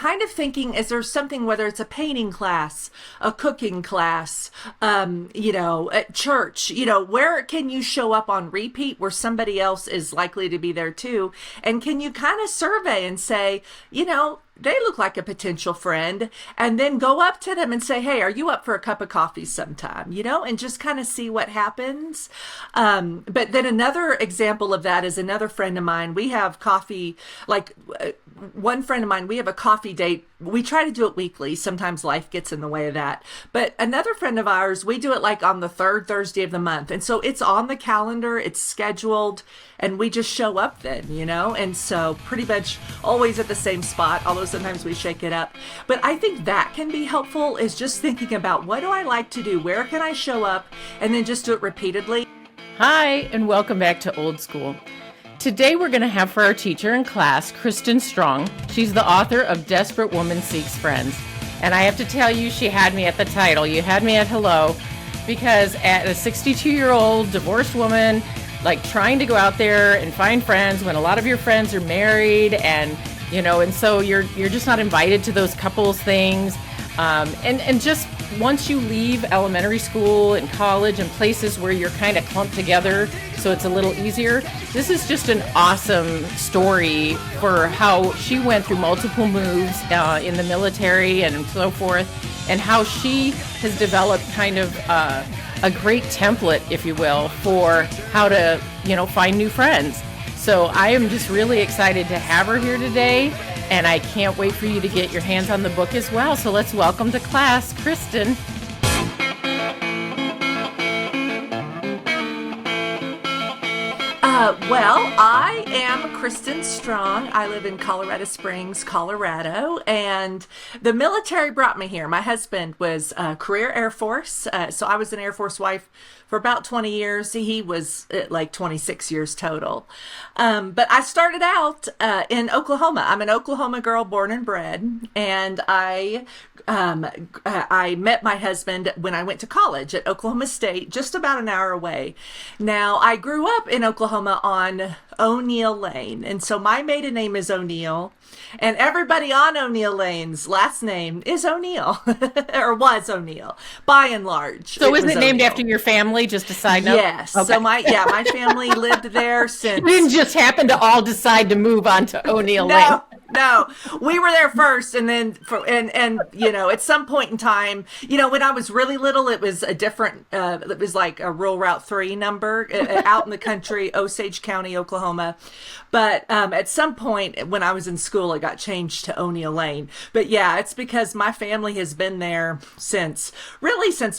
kind of thinking, is there something, whether it's a painting class, a cooking class, at church, where can you show up on repeat where somebody else is likely to be there too? And can you kind of survey and say, they look like a potential friend, and then go up to them and say, hey, are you up for a cup of coffee sometime, and just kind of see what happens. But then another example of that is another friend of mine. We have coffee, one friend of mine, we have a coffee date. We try to do it weekly. Sometimes life gets in the way of that. But another friend of ours, we do it like on the third Thursday of the month. And so it's on the calendar, it's scheduled, and we just show up then, And so pretty much always at the same spot, although sometimes we shake it up. But I think that can be helpful, is just thinking about, what do I like to do? Where can I show up? And then just do it repeatedly. Hi, and welcome back to Old School. Today we're going to have for our teacher in class, Kristen Strong. She's the author of Desperate Woman Seeks Friends. And I have to tell you, she had me at the title. You had me at hello, because at a 62-year-old divorced woman, trying to go out there and find friends when a lot of your friends are married, and so you're just not invited to those couples things. And just once you leave elementary school and college and places where you're kind of clumped together, so it's a little easier, this is just an awesome story for how she went through multiple moves in the military and so forth, and how she has developed kind of a great template, if you will, for how to, find new friends. So I am just really excited to have her here today, and I can't wait for you to get your hands on the book as well. So let's welcome to class, Kristen. I am Kristen Strong. I live in Colorado Springs, Colorado, and the military brought me here. My husband was career Air Force, so I was an Air Force wife for about 20 years. He was 26 years total. But I started out in Oklahoma. I'm an Oklahoma girl, born and bred, and I met my husband when I went to college at Oklahoma State, just about an hour away. Now, I grew up in Oklahoma on O'Neill Lane, and so my maiden name is O'Neill, and everybody on O'Neill Lane's last name is O'Neill, or was O'Neill, by and large. So isn't it named after your family, just a side note? Yes. Okay. So my family lived there since... We didn't just happen to all decide to move on to O'Neill Lane. No, we were there first, and then at some point in time, when I was really little, it was a different. It was like a rural Route 3 number out in the country, Osage County, Oklahoma. But at some point when I was in school, it got changed to O'Neill Lane. But yeah, it's because my family has been there since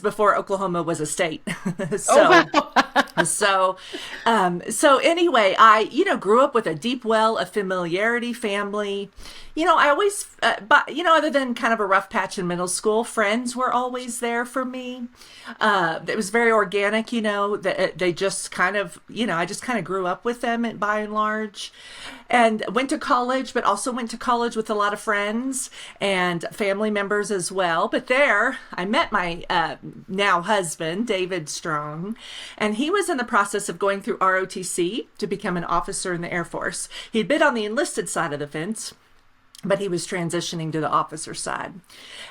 before Oklahoma was a state. So anyway, I grew up with a deep well of familiarity, family. I always, other than kind of a rough patch in middle school, friends were always there for me. It was very organic, that they just kind of, I just kind of grew up with them by and large, and went to college, but also went to college with a lot of friends and family members as well. But there I met my now husband, David Strong, and he was in the process of going through ROTC to become an officer in the Air Force. He'd been on the enlisted side of the fence, but he was transitioning to the officer side.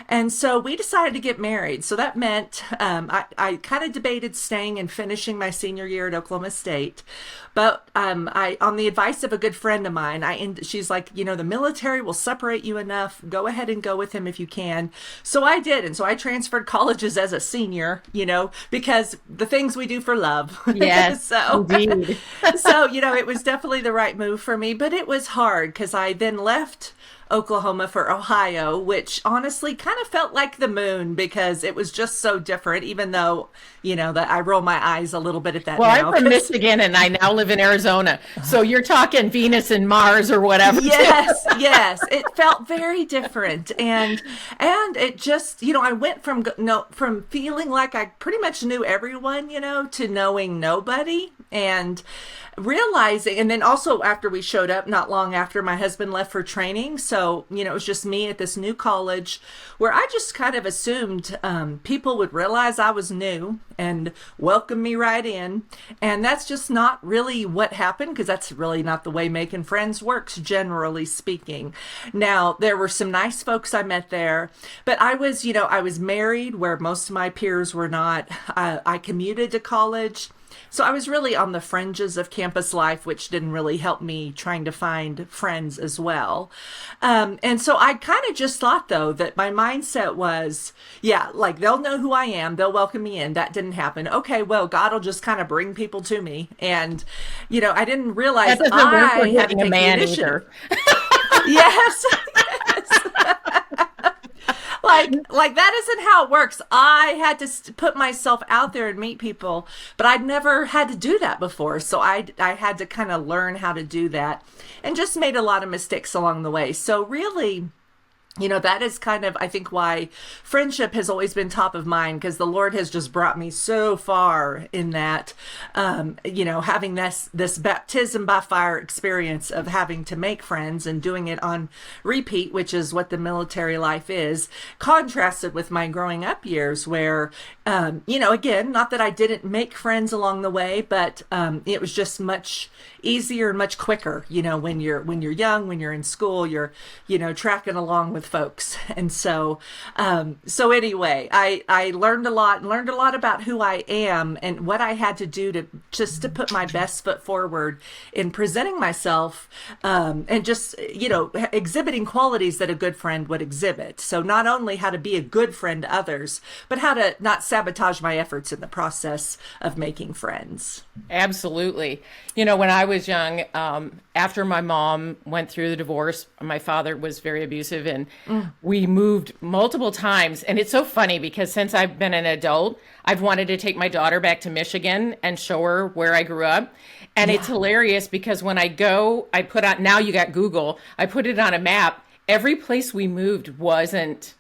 And so we decided to get married. So that meant I kind of debated staying and finishing my senior year at Oklahoma State. But on the advice of a good friend of mine, she's like, the military will separate you enough. Go ahead and go with him if you can. So I did. And so I transferred colleges as a senior, because the things we do for love. Yes, indeed. So, it was definitely the right move for me. But it was hard because I then left Oklahoma for Ohio, which honestly kind of felt like the moon because it was just so different, even though, that I roll my eyes a little bit at that. Well, now, I'm from Michigan and I now live in Arizona. So you're talking Venus and Mars or whatever. Yes. It felt very different. And it just, I went from feeling like I pretty much knew everyone, to knowing nobody, and realizing, and then also after we showed up, not long after my husband left for training. So so, it was just me at this new college where I just kind of assumed people would realize I was new and welcome me right in. And that's just not really what happened, because that's really not the way making friends works, generally speaking. Now, there were some nice folks I met there, but I was married where most of my peers were not. I commuted to college. So I was really on the fringes of campus life, which didn't really help me trying to find friends as well. And so I kind of just thought, though, that my mindset was, yeah, like they'll know who I am. They'll welcome me in. That didn't happen. Okay, well, God will just kind of bring people to me. And, I didn't realize That doesn't work for I had to getting a take the man initiative. either. Yes. Like that isn't how it works. I had to put myself out there and meet people, but I'd never had to do that before. So I had to kind of learn how to do that, and just made a lot of mistakes along the way. So really, that is kind of, I think, why friendship has always been top of mind, because the Lord has just brought me so far in that, having this baptism by fire experience of having to make friends and doing it on repeat, which is what the military life is, contrasted with my growing up years where, again, not that I didn't make friends along the way, but it was just much easier and much quicker, when you're young, when you're in school, you're, tracking along with folks. And so anyway, I learned a lot about who I am and what I had to do to put my best foot forward in presenting myself, and just, exhibiting qualities that a good friend would exhibit. So not only how to be a good friend to others, but how to not sabotage my efforts in the process of making friends. Absolutely. When I was young, after my mom went through the divorce, my father was very abusive, and we moved multiple times. And it's so funny because since I've been an adult, I've wanted to take my daughter back to Michigan and show her where I grew up. And it's hilarious because when I go, I put on, now you got Google, I put it on a map. Every place we moved wasn't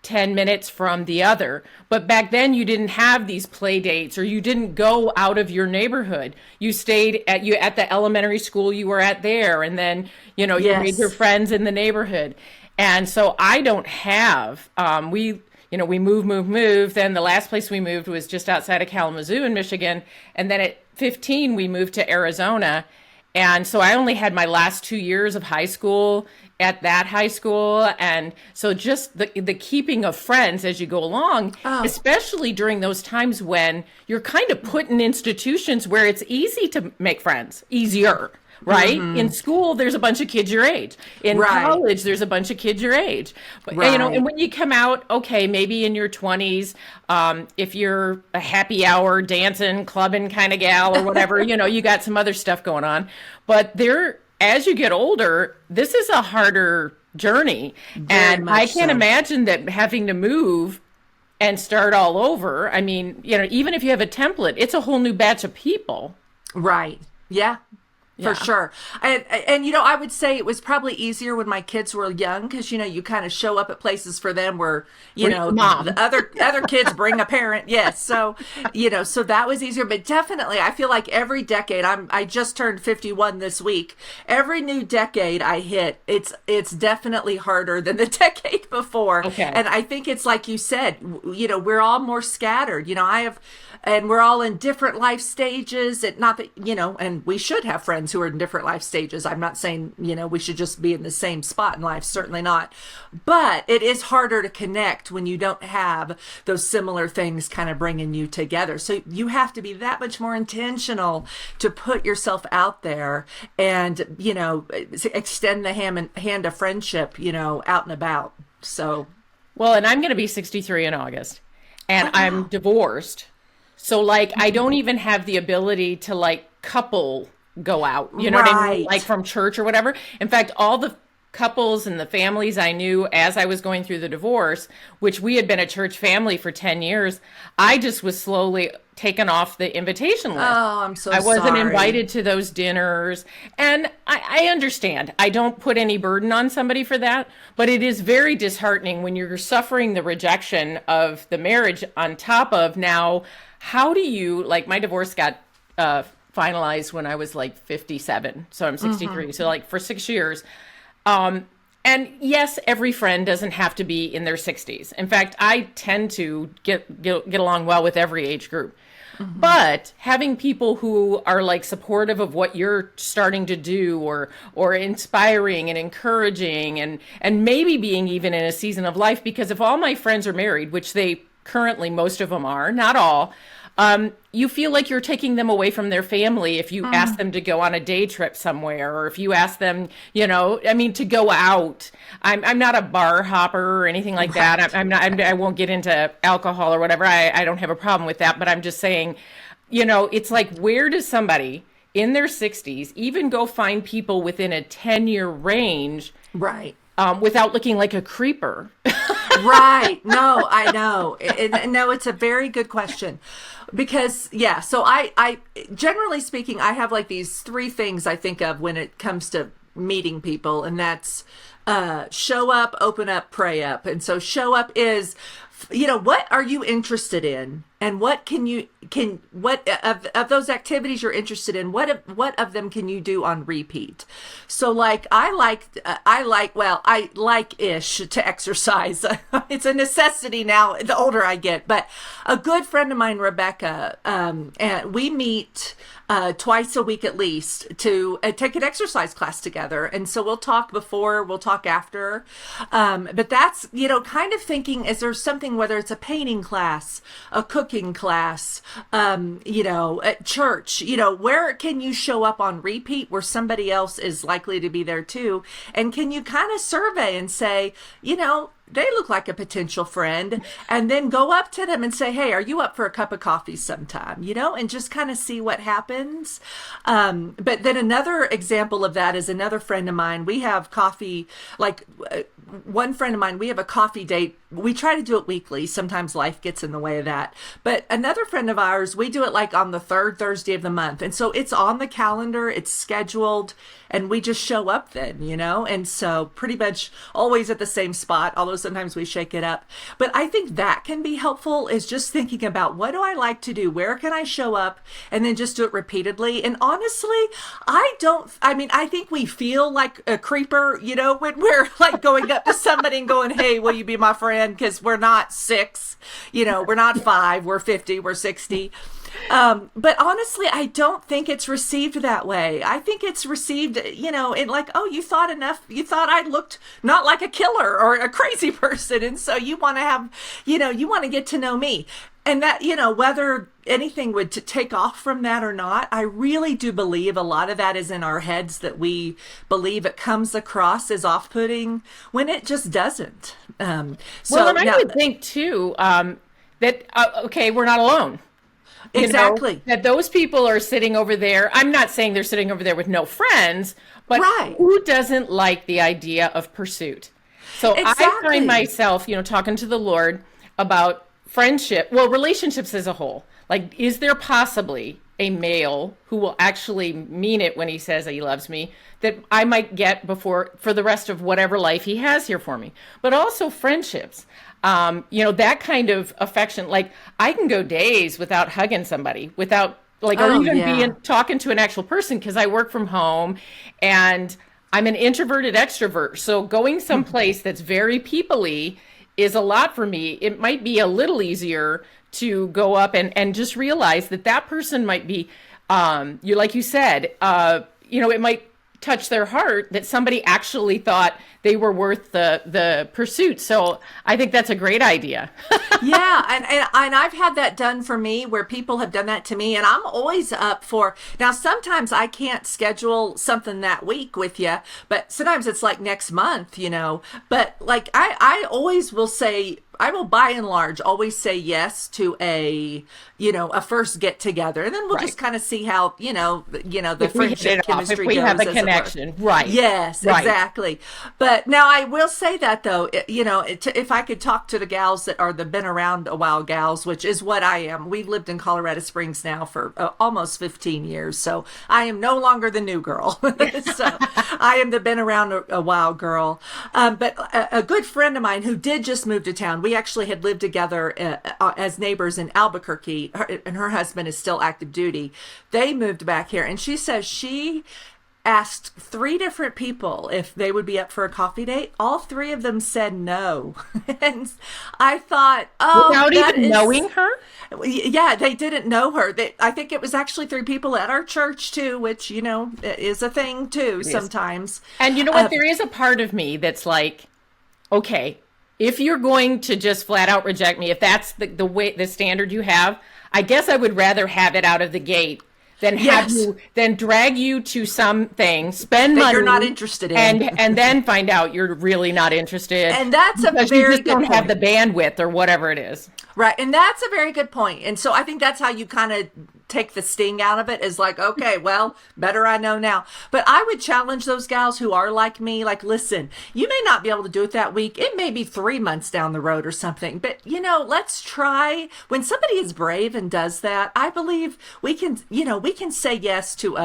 10 minutes from the other. But back then you didn't have these play dates, or you didn't go out of your neighborhood. You stayed at the elementary school you were at there. And then, you made your friends in the neighborhood. And so I don't have, we moved. Then the last place we moved was just outside of Kalamazoo in Michigan. And then at 15, we moved to Arizona. And so I only had my last 2 years of high school at that high school. And so just the keeping of friends as you go along, especially during those times when you're kind of put in institutions where it's easy to make friends, easier, right? In school, there's a bunch of kids your age. In college, there's a bunch of kids your age. But, and when you come out, okay, maybe in your 20s, if you're a happy hour dancing, clubbing kind of gal or whatever, you got some other stuff going on. But as you get older, this is a harder journey. And I can't imagine that having to move and start all over. I mean, even if you have a template, it's a whole new batch of people. Right. Yeah. For sure. And I would say it was probably easier when my kids were young, because, you kind of show up at places for them where, Mom. the other kids bring a parent. Yes. So, so that was easier. But definitely, I feel like every decade, I just turned 51 this week. Every new decade I hit, it's definitely harder than the decade before. Okay. And I think it's like you said, we're all more scattered. And we're all in different life stages. Not that, and we should have friends who are in different life stages. I'm not saying, we should just be in the same spot in life. Certainly not. But it is harder to connect when you don't have those similar things kind of bringing you together. So you have to be that much more intentional to put yourself out there and, extend the hand of friendship, out and about. So. Well, and I'm going to be 63 in August, and I'm divorced. So I don't even have the ability to couple go out, you know what I mean? Like from church or whatever. In fact, all the couples and the families I knew as I was going through the divorce, which we had been a church family for 10 years, I just was slowly taken off the invitation list. Oh, I'm so sorry. I wasn't invited to those dinners. And I understand. I don't put any burden on somebody for that, but it is very disheartening when you're suffering the rejection of the marriage on top of now, how do you, my divorce got finalized when I was 57, so I'm 63. So for 6 years, And yes, every friend doesn't have to be in their 60s. In fact, I tend to get along well with every age group. Mm-hmm. But having people who are like supportive of what you're starting to do, or inspiring and encouraging, and maybe being even in a season of life, because if all my friends are married, which they currently, most of them are, not all, you feel like you're taking them away from their family if you ask them to go on a day trip somewhere, or if you ask them, I mean, to go out. I'm not a bar hopper or anything like that. Right. I'm not. I won't get into alcohol or whatever. I don't have a problem with that. But I'm just saying, it's like, where does somebody in their 60s even go find people within a 10-year range, Right. without looking like a creeper? Right. No, I know. And no, it's a very good question because yeah, so I generally speaking, I have like these three things I think of when it comes to meeting people, and that's show up, open up, pray up. And so show up is, what are you interested in? And what what of those activities you're interested in, what of them can you do on repeat? So like I like ish to exercise. It's a necessity now the older I get. But a good friend of mine, Rebecca, and we meet twice a week at least to take an exercise class together. And so we'll talk before, we'll talk after. But that's, kind of thinking, is there something, whether it's a painting class, a cooking class, at church, where can you show up on repeat where somebody else is likely to be there too? And can you kind of survey and say, they look like a potential friend, and then go up to them and say, hey, are you up for a cup of coffee sometime, and just kind of see what happens. But then another example of that is another friend of mine. We have coffee, like one friend of mine, we have a coffee date. We try to do it weekly. Sometimes life gets in the way of that. But another friend of ours, we do it like on the third Thursday of the month. And so it's on the calendar, it's scheduled, and we just show up then, and so pretty much always at the same spot, although sometimes we shake it up. But I think that can be helpful, is just thinking about, what do I like to do? Where can I show up? And then just do it repeatedly. And honestly, I think we feel like a creeper, when we're like going up to somebody and going, hey, will you be my friend? Because we're not 6, we're not 5, we're 50, we're 60. But honestly, I don't think it's received that way. I think it's received, in like, oh, you thought I looked not like a killer or a crazy person. And so you want to have, you want to get to know me. And that, whether anything would take off from that or not, I really do believe a lot of that is in our heads, that we believe it comes across as off-putting when it just doesn't. Well, and I would think too, that, okay, we're not alone. Exactly. That those people are sitting over there. I'm not saying they're sitting over there with no friends, but right. Who doesn't like the idea of pursuit? So exactly. I find myself, talking to the Lord about friendship, relationships as a whole. Like, is there possibly a male who will actually mean it when he says that he loves me, that I might get for the rest of whatever life he has here for me? But also friendships. That kind of affection. Like, I can go days without hugging somebody, without being talking to an actual person, because I work from home and I'm an introverted extrovert. So going someplace that's very people-y is a lot for me. It might be a little easier to go up and just realize that person might be, like you said, it might touch their heart that somebody actually thought they were worth the pursuit. So I think that's a great idea. Yeah, and I've had that done for me, where people have done that to me, and I'm always up for. Now, sometimes I can't schedule something that week with you, but sometimes it's like next month, But like I always will say, I will by and large always say yes to a first get together, and then we'll just kind of see how the friendship chemistry if we goes, have a as connection, it were. right? Yes, right. Exactly. But now I will say that though, if I could talk to the gals that are the been around a while gals, which is what I am. We've lived in Colorado Springs now for almost 15 years, so I am no longer the new girl. So I am the been around a while girl. But a good friend of mine who did just move to town, we actually had lived together as neighbors in Albuquerque, and her husband is still active duty. They moved back here, and she says she asked 3 different people if they would be up for a coffee date. All 3 of them said no. And I thought, oh, Without that even is, knowing her? yeah, they didn't know her. I think it was actually 3 people at our church too, which, is a thing too It is. sometimes. And you know what? Uh, There is a part of me that's like, okay, if you're going to just flat out reject me, if that's the way, the standard you have, I guess I would rather have it out of the gate than yes, than drag you to something, spend that you're not money, interested in. and then find out you're really not interested And that's a because you very just good don't have the point. bandwidth or whatever it is. Right. And that's a very good point. And so I think that's how you kind of take the sting out of it, is like, okay, well, better I know now. But I would challenge those gals who are like me, like, listen, you may not be able to do it that week. It may be 3 months down the road or something. But, let's try. When somebody is brave and does that, I believe we can say yes to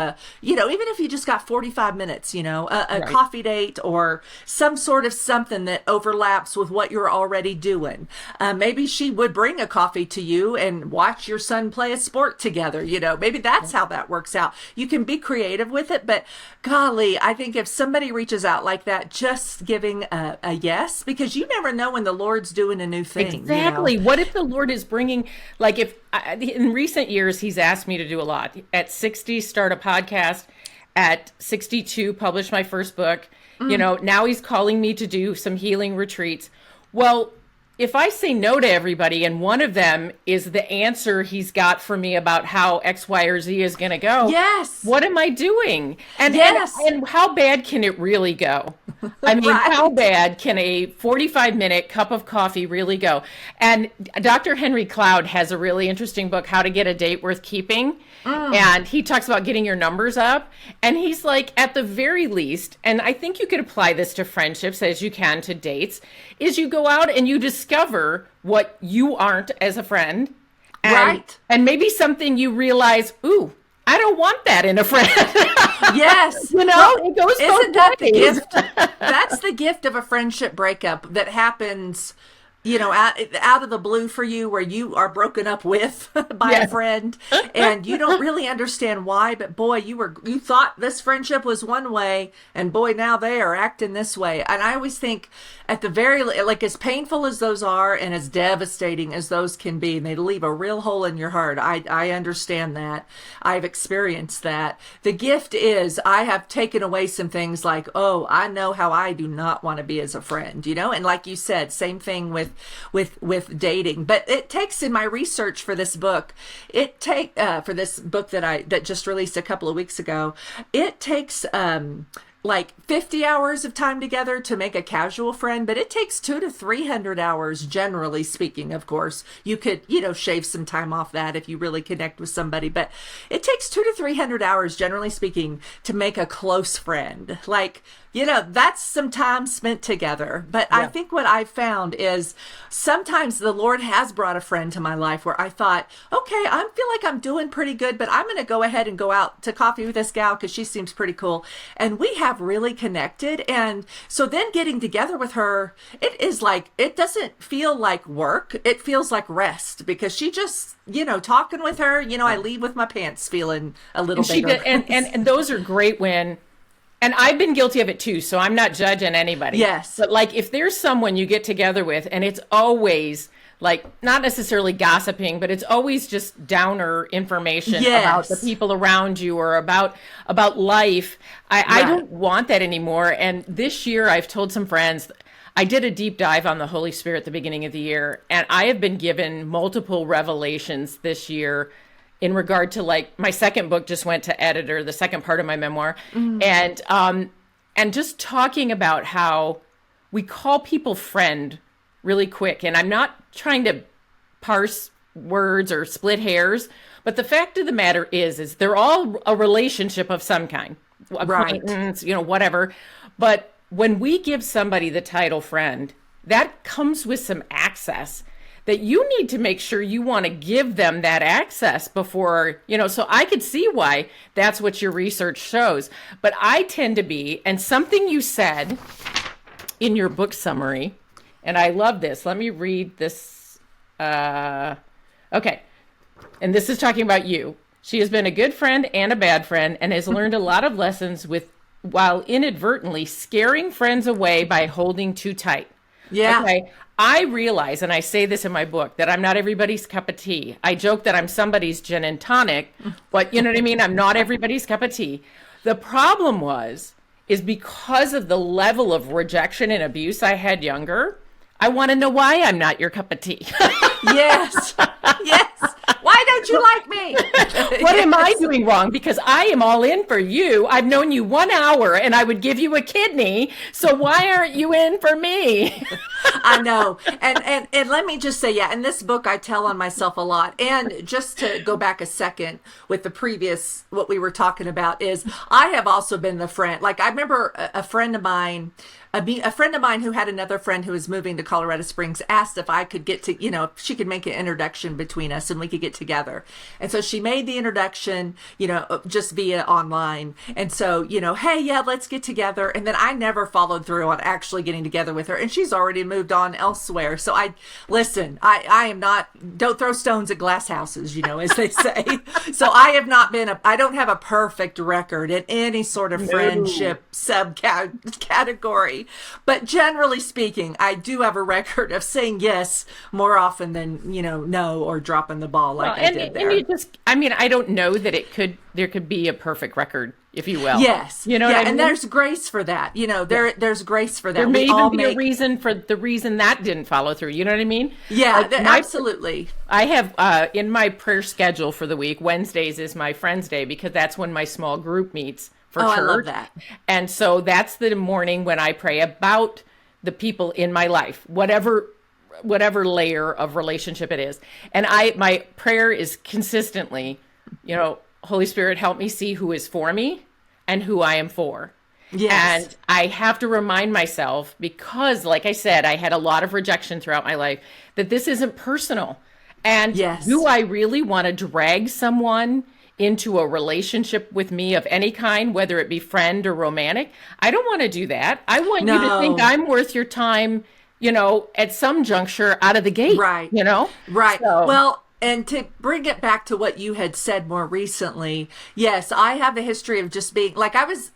even if you just got 45 minutes, a Right. coffee date or some sort of something that overlaps with what you're already doing. Maybe she would bring a coffee to you and watch your son play a sport together. Maybe that's how that works out. You can be creative with it, but golly, I think if somebody reaches out like that, just giving a yes, because you never know when the Lord's doing a new thing. Exactly. What if the Lord is bringing, like, if in recent years, he's asked me to do a lot. At 60, start a podcast. At 62, publish my first book. Now he's calling me to do some healing retreats. Well, if I say no to everybody and one of them is the answer he's got for me about how X, Y, or Z is going to go, Yes. what am I doing? And, Yes. and how bad can it really go? I mean, how Right. bad can a 45-minute cup of coffee really go? And Dr. Henry Cloud has a really interesting book, How to Get a Date Worth Keeping. And he talks about getting your numbers up. And he's like, at the very least, and I think you could apply this to friendships as you can to dates, is you go out and you discover what you aren't as a friend. And, Right. and maybe something you realize, ooh, I don't want that in a friend. Yes. It goes Isn't both that the ways. gift? That's the gift of a friendship breakup that happens, out of the blue for you, where you are broken up with by a Yes. friend and you don't really understand why, but boy, you thought this friendship was one way, and boy, now they are acting this way. And I always think, at the very, like, as painful as those are and as devastating as those can be, and they leave a real hole in your heart. I understand that. I've experienced that. The gift is, I have taken away some things, like, oh, I know how I do not want to be as a friend, and like you said, same thing with dating. But it takes, in my research for this book, for this book that just released a couple of weeks ago, it takes like 50 hours of time together to make a casual friend, but it takes 200 to 300 hours, generally speaking. Of course, you could, shave some time off that if you really connect with somebody, but it takes 200 to 300 hours, generally speaking, to make a close friend. Like, that's some time spent together. But I think what I've found is sometimes the Lord has brought a friend to my life where I thought, okay, I feel like I'm doing pretty good, but I'm going to go ahead and go out to coffee with this gal because she seems pretty cool. And we have really connected. And so then getting together with her, it is like, it doesn't feel like work. It feels like rest, because she just, talking with her, I leave with my pants feeling a little And she bigger. did, and those are great when, and I've been guilty of it too, so I'm not judging anybody. Yes. But like, if there's someone you get together with and it's always like, not necessarily gossiping, but it's always just downer information about the Yes. people around you or about life. I Right. don't want that anymore. And this year I've told some friends, I did a deep dive on the Holy Spirit at the beginning of the year, and I have been given multiple revelations this year in regard to, like, my second book just went to editor, the second part of my memoir, and just talking about how we call people friend really quick. And I'm not trying to parse words or split hairs, but the fact of the matter is they're all a relationship of some kind, Right. acquaintance, whatever. But when we give somebody the title friend, that comes with some access that you need to make sure you want to give them that access before, so I could see why that's what your research shows. But I tend to be, and something you said in your book summary, and I love this. Let me read this. Okay. And this is talking about you. She has been a good friend and a bad friend and has learned a lot of lessons while inadvertently scaring friends away by holding too tight. Yeah. Okay. I realize, and I say this in my book, that I'm not everybody's cup of tea. I joke that I'm somebody's gin and tonic, but you know what I mean? I'm not everybody's cup of tea. The problem is because of the level of rejection and abuse I had younger, I want to know why I'm not your cup of tea. Yes. Yes. Why don't you like me? What am I doing wrong? Because I am all in for you. I've known you 1 hour and I would give you a kidney. So why aren't you in for me? I know. And let me just say, yeah, in this book, I tell on myself a lot. And just to go back a second with the previous, what we were talking about is I have also been the friend. Like I remember a friend of mine, a friend of mine who had another friend who was moving to Colorado Springs asked if I could get to, if she could make an introduction between us and we could get together. And so she made the introduction, just via online. And so, hey, yeah, let's get together. And then I never followed through on actually getting together with her. And she's already moved on elsewhere. So I am not, don't throw stones at glass houses, as they say. So I have not been, I don't have a perfect record in any sort of friendship subcategory. But generally speaking, I do have a record of saying yes more often than, no, or dropping the ball like I did there. And I don't know that there could be a perfect record, if you will. Yes. You know what I mean? And there's grace for that. There's grace for that. There may even be a reason for the reason that didn't follow through. You know what I mean? Yeah, absolutely. I have in my prayer schedule for the week, Wednesdays is my Friends Day because that's when my small group meets. For church. I love that. And so that's the morning when I pray about the people in my life, whatever layer of relationship it is. And my prayer is consistently, Holy Spirit, help me see who is for me and who I am for. Yes. And I have to remind myself, because like I said, I had a lot of rejection throughout my life, that this isn't personal. And do I really want to drag someone into a relationship with me of any kind, whether it be friend or romantic? I don't want to do that. I want you to think I'm worth your time, at some juncture out of the gate. Right. Right. So. Well, and to bring it back to what you had said more recently, yes, I have a history of just being like, I was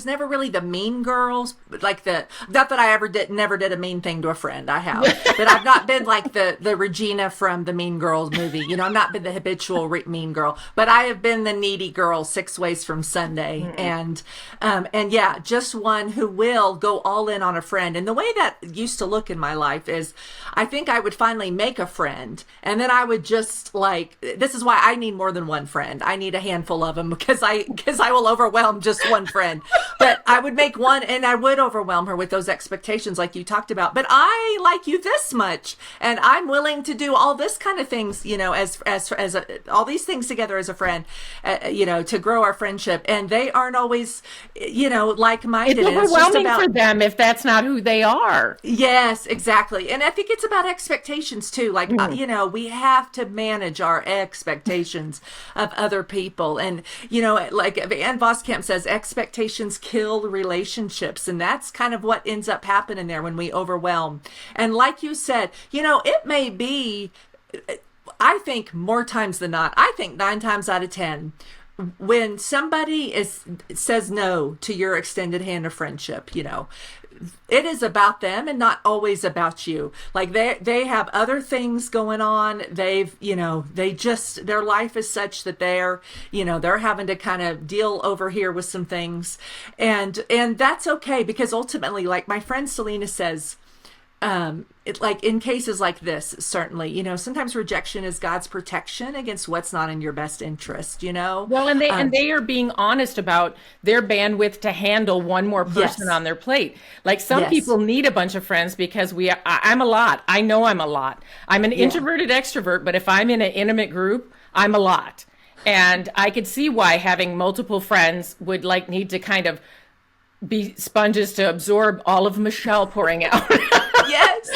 never really the mean girls, like not that I never did a mean thing to a friend. I have, but I've not been like the Regina from the Mean Girls movie. I've not been the habitual mean girl, but I have been the needy girl 6 Ways from Sunday. Mm-hmm. And yeah, just one who will go all in on a friend. And the way that used to look in my life is I think I would finally make a friend and then I would just this is why I need more than one friend. I need a handful of them because I will overwhelm just one friend. But I would make one and I would overwhelm her with those expectations like you talked about. But I like you this much and I'm willing to do all this kind of things, as all these things together as a friend, to grow our friendship. And they aren't always, like-minded. It's overwhelming for them if that's not who they are. Yes, exactly. And I think it's about expectations too. Like, we have to manage our expectations of other people. And, like Ann Voskamp says, expectations kill relationships. And that's kind of what ends up happening there when we overwhelm. And like you said, it may be, I think more times than not, I think 9 times out of 10, when somebody says no to your extended hand of friendship, it is about them and not always about you. Like they have other things going on. Their life is such that they're having to kind of deal over here with some things. And that's okay because ultimately, like my friend Selena says, like in cases like this, certainly, sometimes rejection is God's protection against what's not in your best interest, Well, and they are being honest about their bandwidth to handle one more person on their plate. Like some people need a bunch of friends because I'm a lot. I know I'm a lot. I'm an introverted extrovert, but if I'm in an intimate group, I'm a lot. And I could see why having multiple friends would need to kind of be sponges to absorb all of Michele pouring out. Yes.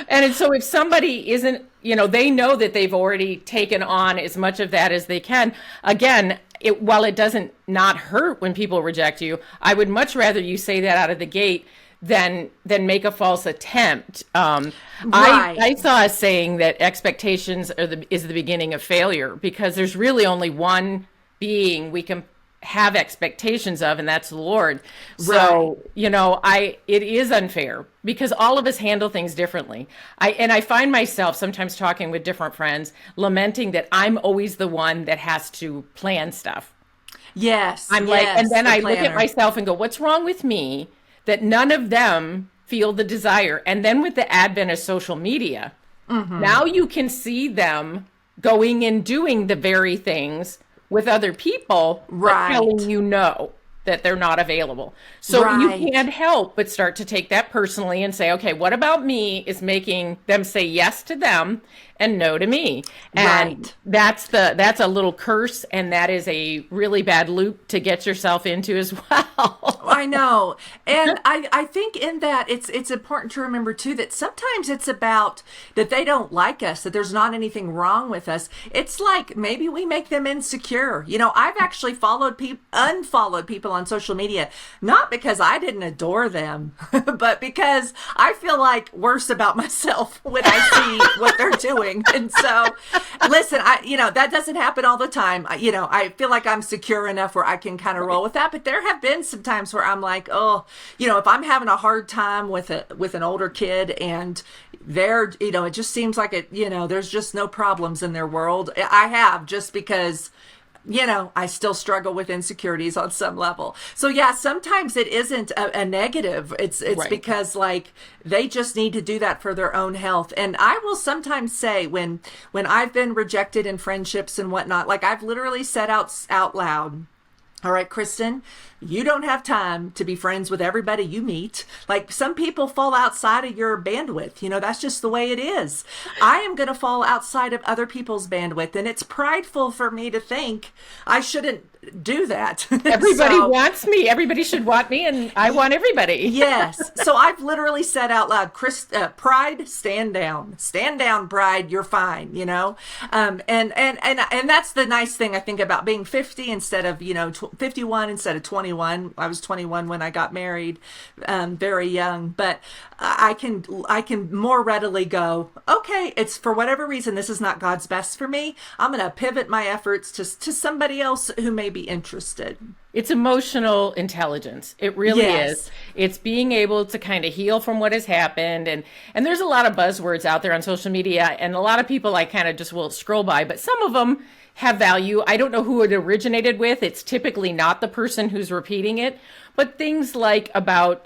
And so if somebody isn't, they know that they've already taken on as much of that as they can. Again, while it doesn't not hurt when people reject you, I would much rather you say that out of the gate than make a false attempt. Right. I saw a saying that expectations is the beginning of failure, because there's really only one being we can have expectations of, and that's the Lord. Right. So, it is unfair because all of us handle things differently. I find myself sometimes talking with different friends, lamenting that I'm always the one that has to plan stuff. Yes. I'm like, and Yes. then The I look at planner. myself and go, what's wrong with me that none of them feel the desire? And then with the advent of social media, now you can see them going and doing the very things with other people, but telling Right. you no, that they're not available. So you Right. can't help but start to take that personally and say, okay, what about me is making them say yes to them and no to me? And Right. that's a little curse, and that is a really bad loop to get yourself into as well. I know. And I think in that it's important to remember too that sometimes it's about that they don't like us, that there's not anything wrong with us. It's like maybe we make them insecure. I've actually unfollowed people on social media, not because I didn't adore them, but because I feel like worse about myself when I see what they're doing. And so listen, that doesn't happen all the time. I feel like I'm secure enough where I can kind of roll with that, but there have been some times where I'm like, oh, if I'm having a hard time with an older kid and it just seems like there's just no problems in their world. I have, just because I still struggle with insecurities on some level. So yeah, sometimes it isn't a negative. It's Right. because like they just need to do that for their own health. And I will sometimes say when I've been rejected in friendships and whatnot, like I've literally said out loud, all right, Kristen, you don't have time to be friends with everybody you meet. Like some people fall outside of your bandwidth. That's just the way it is. I am going to fall outside of other people's bandwidth. And it's prideful for me to think I shouldn't do that. Everybody So wants me. Everybody should want me, and I want everybody. yes. So I've literally said out loud, Pride, stand down. Stand down, Pride. You're fine, and that's the nice thing I think about being 50 instead of, 51 instead of 21. I was 21 when I got married, very young, but I can more readily go, okay, it's for whatever reason, this is not God's best for me. I'm going to pivot my efforts to somebody else who may be interested. It's emotional intelligence. It really is. Yes. It's being able to kind of heal from what has happened. And there's a lot of buzzwords out there on social media, and a lot of people I kind of just will scroll by, but some of them have value. I don't know who it originated with. It's typically not the person who's repeating it, but things like about,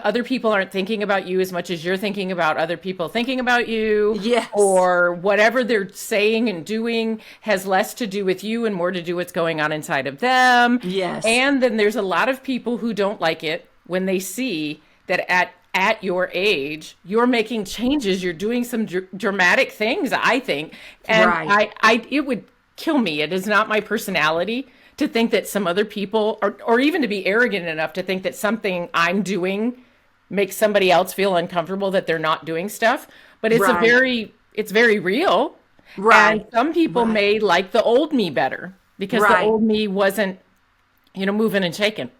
other people aren't thinking about you as much as you're thinking about other people thinking about you, Yes. or whatever they're saying and doing has less to do with you and more to do what's going on inside of them. Yes. And then there's a lot of people who don't like it when they see that at your age, you're making changes, you're doing some dramatic things, I think. And Right. it would kill me. It is not my personality to think that some other people, or even to be arrogant enough to think that something I'm doing makes somebody else feel uncomfortable, that they're not doing stuff. But Right. it's very real. And Right. some people Right. may like the old me better because the Right. old me wasn't, moving and shaking.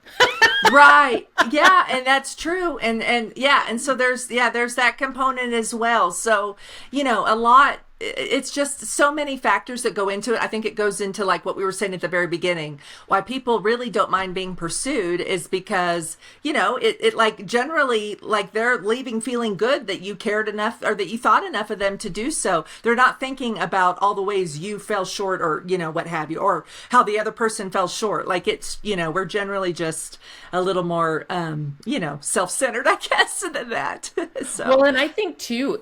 Right. Yeah, and that's true. And yeah, and so there's that component as well. So, a lot it's just so many factors that go into it. I think it goes into like what we were saying at the very beginning. Why people really don't mind being pursued is because, it like generally like they're leaving feeling good that you cared enough or that you thought enough of them to do so. They're not thinking about all the ways you fell short or, what have you, or how the other person fell short. Like it's, we're generally just a little more, self-centered, I guess, than that. Well, So, and I think too,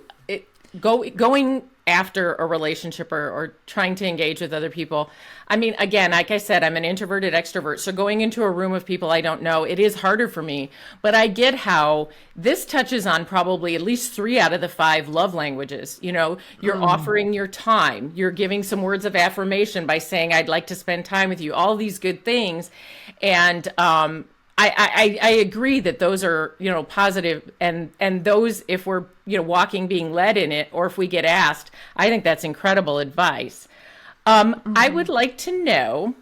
going after a relationship or trying to engage with other people. I mean, again, like I said, I'm an introverted extrovert. So going into a room of people I don't know, it is harder for me. But I get how this touches on probably at least 3 out of the 5 love languages. You're offering your time. You're giving some words of affirmation by saying, I'd like to spend time with you, all these good things. And, I agree that those are, positive, and those, if we're, walking, being led in it, or if we get asked, I think that's incredible advice. I would like to know,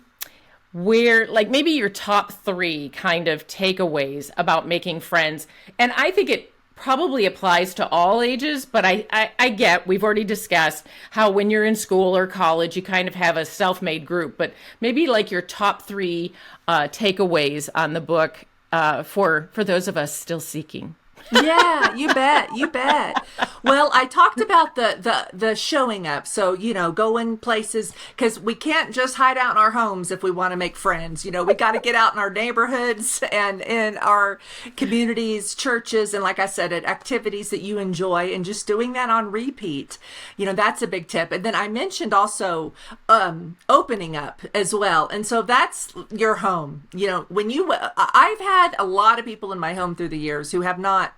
where, like, maybe your top three kind of takeaways about making friends. And I think it probably applies to all ages, but I get, we've already discussed how when you're in school or college, you kind of have a self-made group, but maybe like your top three takeaways on the book for those of us still seeking. Yeah, you bet. You bet. Well, I talked about the showing up. So, going places because we can't just hide out in our homes if we want to make friends. We got to get out in our neighborhoods and in our communities, churches, and like I said, at activities that you enjoy and just doing that on repeat. That's a big tip. And then I mentioned also opening up as well. And so that's your home. I've had a lot of people in my home through the years who have not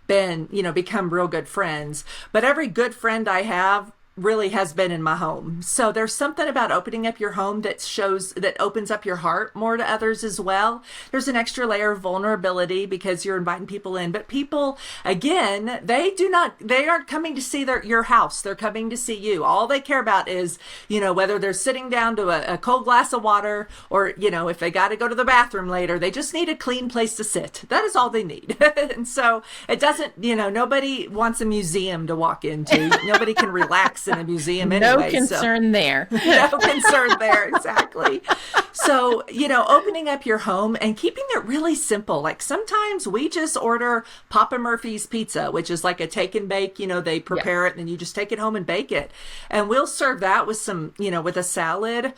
become real good friends. But every good friend I have really has been in my home. So there's something about opening up your home that opens up your heart more to others as well. There's an extra layer of vulnerability because you're inviting people in. But people, again, they aren't coming to see your house. They're coming to see you. All they care about is, whether they're sitting down to a cold glass of water or, if they got to go to the bathroom later, they just need a clean place to sit. That is all they need. And so it doesn't, nobody wants a museum to walk into. Nobody can relax in a museum anyway. No concern there. No concern there, exactly. So, opening up your home and keeping it really simple. Like sometimes we just order Papa Murphy's pizza, which is like a take and bake, they prepare it and then you just take it home and bake it. And we'll serve that with some, with a salad.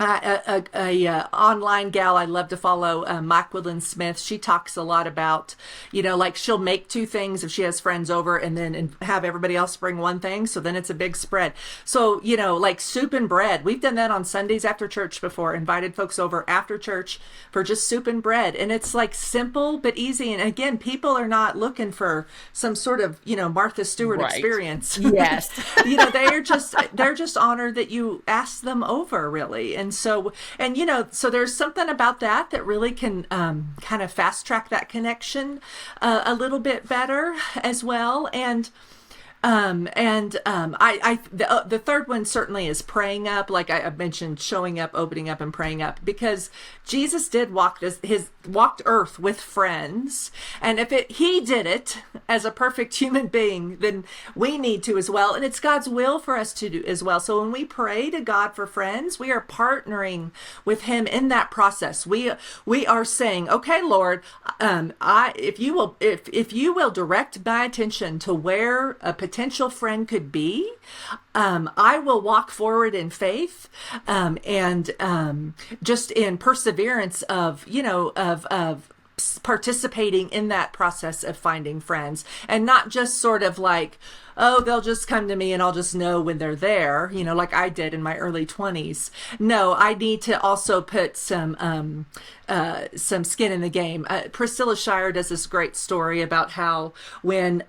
Online gal I love to follow, Macquillan Smith. She talks a lot about, like she'll make two things if she has friends over and have everybody else bring one thing. So then it's a big spread. So, like soup and bread. We've done that on Sundays after church before, invited folks over after church for just soup and bread. And it's like simple but easy. And again, people are not looking for some sort of, Martha Stewart experience. Yes. They're just honored that you asked them over, really. And so there's something about that really can kind of fast track that connection a little bit better as well. The third one certainly is praying up. Like I mentioned, showing up, opening up, and praying up, because Jesus did walked earth with friends, and he did it as a perfect human being, then we need to as well, and it's God's will for us to do as well. So when we pray to God for friends, we are partnering with Him in that process. We are saying, okay, Lord, if you will direct my attention to where a potential friend could be, I will walk forward in faith, and just in perseverance of participating in that process of finding friends, and not just sort of like, oh, they'll just come to me and I'll just know when they're there, like I did in my early 20s. No, I need to also put some skin in the game. Priscilla Shirer does this great story about how when,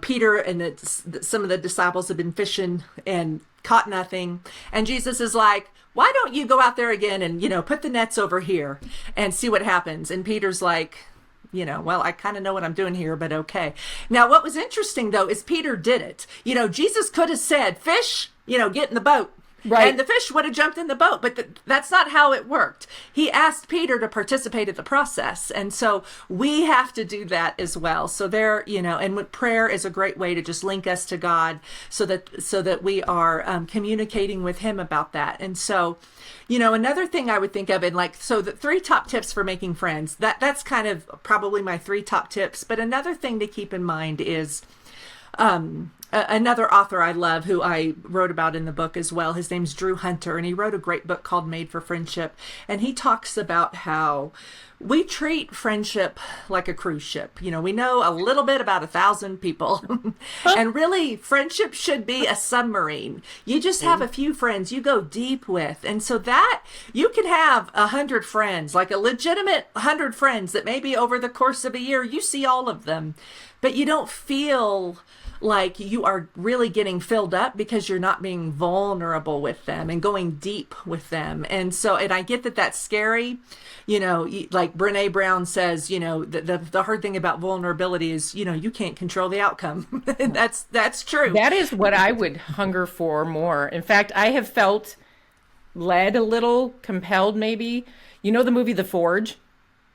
Peter and some of the disciples have been fishing and caught nothing. And Jesus is like, why don't you go out there again and, put the nets over here and see what happens? And Peter's like, well, I kind of know what I'm doing here, but okay. Now, what was interesting, though, is Peter did it. Jesus could have said, fish, get in the boat. Right. And the fish would have jumped in the boat, but that's not how it worked. He asked Peter to participate in the process. And so we have to do that as well. So and prayer is a great way to just link us to God so that we are communicating with Him about that. And so, another thing I would think of the 3 top tips for making friends, that's kind of probably my 3 top tips. But another thing to keep in mind is, another author I love who I wrote about in the book as well. His name's Drew Hunter, and he wrote a great book called Made for Friendship. And he talks about how we treat friendship like a cruise ship. We know a little bit about 1,000 people. And really, friendship should be a submarine. You just have a few friends you go deep with. And so that you can have 100 friends, like a legitimate 100 friends that maybe over the course of a year, you see all of them, but you don't feel like you are really getting filled up because you're not being vulnerable with them and going deep with them. And I get that that's scary. Like Brene Brown says, the hard thing about vulnerability is, you can't control the outcome. That's true. That is what I would hunger for more. In fact, I have felt led a little, compelled maybe. You know the movie The Forge?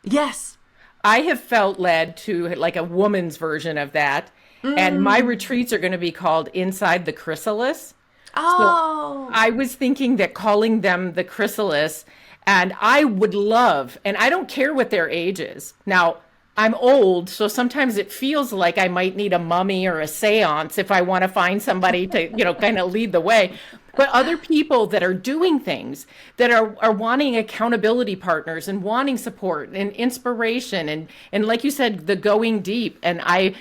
Yes. I have felt led to like a woman's version of that. And my Mm. retreats are going to be called Inside the Chrysalis. So Oh, I was thinking that calling them the Chrysalis, and I would love, and I don't care what their age is. Now, I'm old, so sometimes it feels like I might need a mummy or a seance if I want to find somebody to, kind of lead the way. But other people that are doing things that are wanting accountability partners and wanting support and inspiration and like you said, the going deep. And I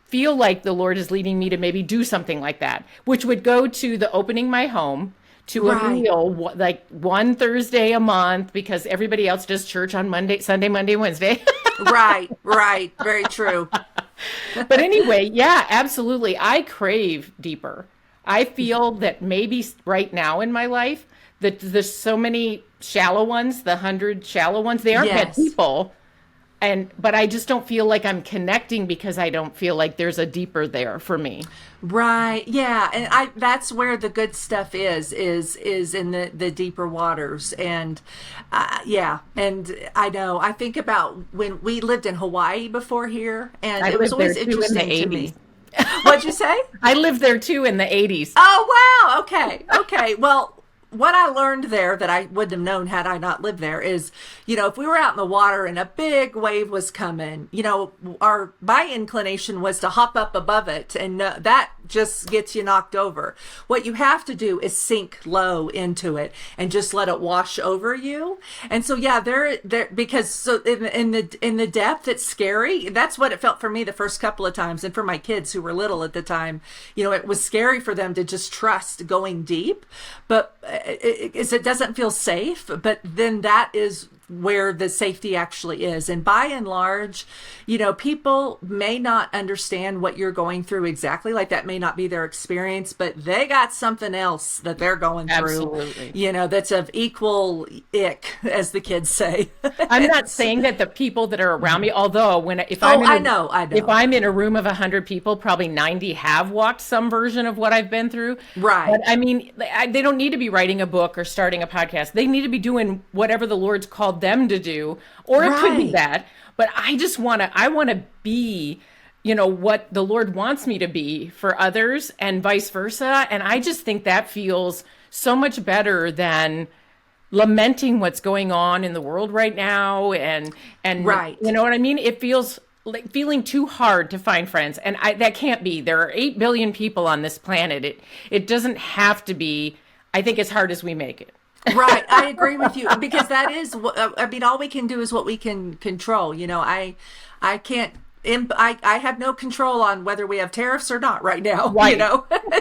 feel like the Lord is leading me to maybe do something like that, which would go to the opening my home to a right. meal like one Thursday a month because everybody else does church on Monday, Sunday, Monday, Wednesday. Right, right. Very true. But anyway, yeah, absolutely. I crave deeper. I feel that maybe right now in my life that there's so many shallow ones, the 100 shallow ones, they aren't bad Yes. people. But I just don't feel like I'm connecting because I don't feel like there's a deeper there for me. Right. Yeah. And that's where the good stuff is in the deeper waters. And yeah. And I know, I think about when we lived in Hawaii before here, and I it was lived there always too in the interesting to 80s. me. What'd you say? I lived there too in the 80s. Oh, wow. Okay. Okay. Well, what I learned there that I wouldn't have known had I not lived there is, if we were out in the water and a big wave was coming, my inclination was to hop up above it, and that just gets you knocked over. What you have to do is sink low into it and just let it wash over you. And so, yeah, there because so in the depth, it's scary. That's what it felt for me the first couple of times, and for my kids who were little at the time. It was scary for them to just trust going deep, but it doesn't feel safe. But then that is where the safety actually is. And by and large, people may not understand what you're going through exactly. Like that may not be their experience, but they got something else that they're going through, Absolutely. that's of equal ick, as the kids say. I'm not saying that the people that are around me, although if I'm Oh, in I a know, I if know. I'm in a room of 100 people, probably 90 have walked some version of what I've been through. But Right, I mean, they don't need to be writing a book or starting a podcast. They need to be doing whatever the Lord's called them to do, or it could be right. that. But I want to be, what the Lord wants me to be for others and vice versa. And I just think that feels so much better than lamenting what's going on in the world right now and you Right. know what I mean? It feels like feeling too hard to find friends, and that can't be. There are 8 billion people on this planet. It doesn't have to be, I think, as hard as we make it. Right, I agree with you, because that is I mean, all we can do is what we can control. I can't. I have no control on whether we have tariffs or not right now. Right.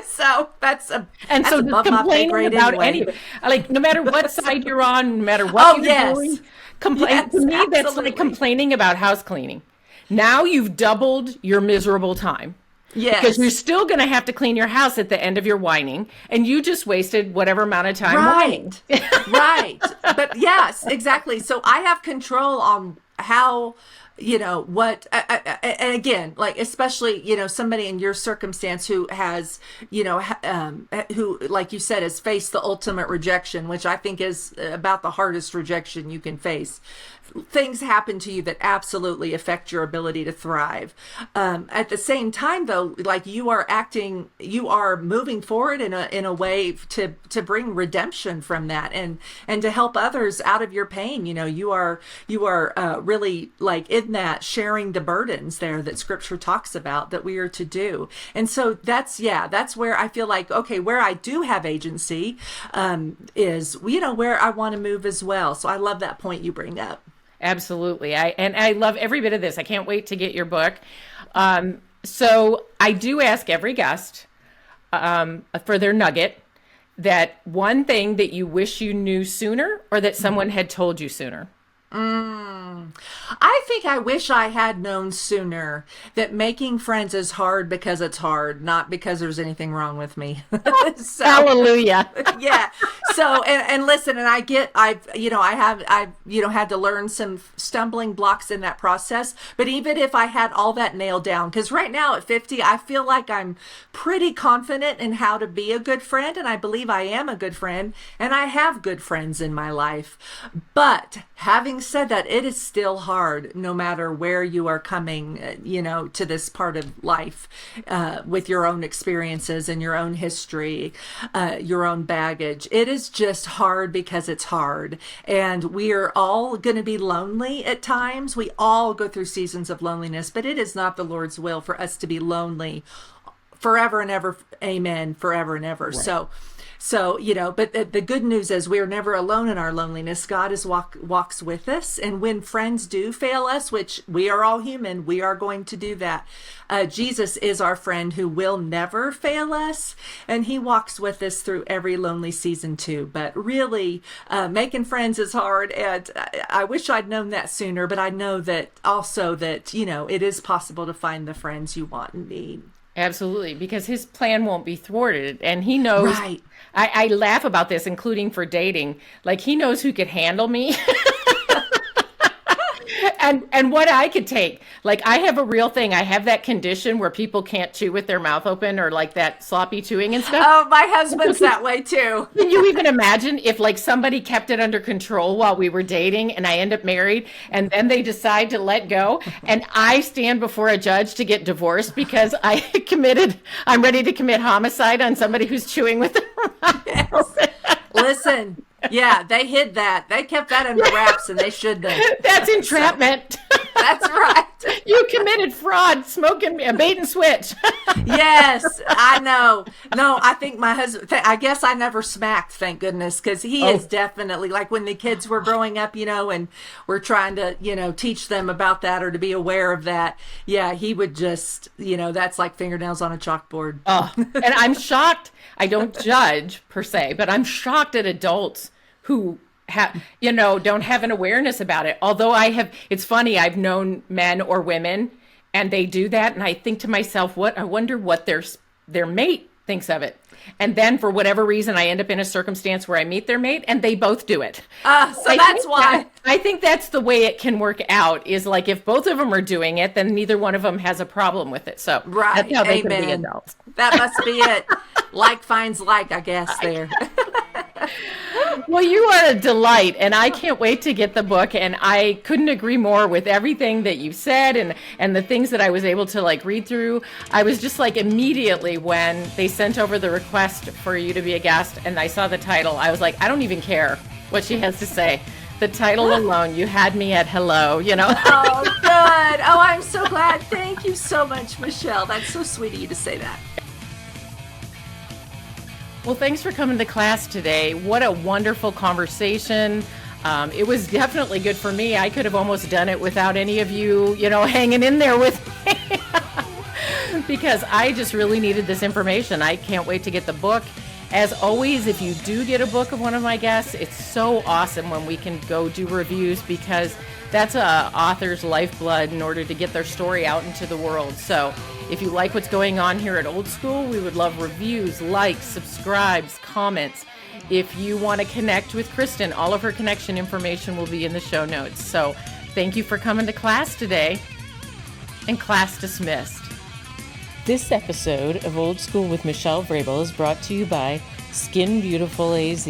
So that's And that's so just above my pay complaining grade about any anyway. of it, like no matter what side you're on, no matter what Oh, you're yes, doing, complain to yes, me that's like absolutely, complaining about house cleaning. Now you've doubled your miserable time. Because you're yes. still going to have to clean your house at the end of your whining, and you just wasted whatever amount of time whining. Right. Right. But yes, exactly. So I have control on how, what, and again, like, especially, somebody in your circumstance who has, who, like you said, has faced the ultimate rejection, which I think is about the hardest rejection you can face. Things happen to you that absolutely affect your ability to thrive. At the same time, though, like you are moving forward in a way to bring redemption from that, and to help others out of your pain. You are really like in that sharing the burdens there that Scripture talks about that we are to do. And so that's where I feel like, okay, where I do have agency is where I want to move as well. So I love that point you bring up. Absolutely. I love every bit of this. I can't wait to get your book. So I do ask every guest for their nugget, that one thing that you wish you knew sooner or that someone had told you sooner. I think I wish I had known sooner that making friends is hard because it's hard, not because there's anything wrong with me. So, Hallelujah. yeah. So, and listen, and I've had to learn some stumbling blocks in that process. But even if I had all that nailed down, because right now at 50, I feel like I'm pretty confident in how to be a good friend. And I believe I am a good friend and I have good friends in my life. But having said that, it is still hard no matter where you are coming, to this part of life, with your own experiences and your own history, your own baggage. It is just hard because it's hard. And we are all going to be lonely at times. We all go through seasons of loneliness, but it is not the Lord's will for us to be lonely forever and ever. Amen. Forever and ever. Right. So, but the good news is we are never alone in our loneliness. God walks with us. And when friends do fail us, which we are all human, we are going to do that. Jesus is our friend who will never fail us. And he walks with us through every lonely season too. But really, making friends is hard. And I wish I'd known that sooner. But I know that also that, it is possible to find the friends you want and need. Absolutely, because his plan won't be thwarted. And he knows, Right. I laugh about this, including for dating. Like, he knows who could handle me. And what I could take. Like, I have a real thing. I have that condition where people can't chew with their mouth open, or like that sloppy chewing and stuff. Oh, my husband's that way too. Can you even imagine if like somebody kept it under control while we were dating and I end up married and then they decide to let go and I stand before a judge to get divorced because I'm ready to commit homicide on somebody who's chewing with their mouth Yes. open. Listen, yeah, they hid that. They kept that under wraps, and they shouldn't have. That's entrapment. That's right. You committed fraud, smoking a bait and switch. Yes, I know. No, I think my husband, I guess I never smacked, thank goodness, because he is definitely, like when the kids were growing up, and we're trying to, teach them about that or to be aware of that. Yeah, he would just, that's like fingernails on a chalkboard. Oh, and I'm shocked. I don't judge per se, but I'm shocked at adults who don't have an awareness about it. Although it's funny, I've known men or women and they do that. And I think to myself, I wonder what their mate thinks of it. And then for whatever reason, I end up in a circumstance where I meet their mate and they both do it. So that's why. I think that's the way it can work out, is like if both of them are doing it, then neither one of them has a problem with it. So Right. that's how they Amen. can be adults. That must be it. Like finds like, I guess, there. Well, you are a delight, and I can't wait to get the book. And I couldn't agree more with everything that you said and the things that I was able to like read through. I was just like immediately when they sent over the request for you to be a guest and I saw the title, I was like, I don't even care what she has to say. The title alone, you had me at hello, Oh, good. Oh, I'm so glad. Thank you so much, Michele. That's so sweet of you to say that. Well, thanks for coming to class today. What a wonderful conversation. It was definitely good for me. I could have almost done it without any of you, hanging in there with me. Because I just really needed this information. I can't wait to get the book. As always, if you do get a book of one of my guests, it's so awesome when we can go do reviews, because that's a author's lifeblood in order to get their story out into the world. So if you like what's going on here at Old School, we would love reviews, likes, subscribes, comments. If you want to connect with Kristen, all of her connection information will be in the show notes. So thank you for coming to class today, and class dismissed. This episode of Old School with Michele Vrabel is brought to you by Skin Beautiful AZ.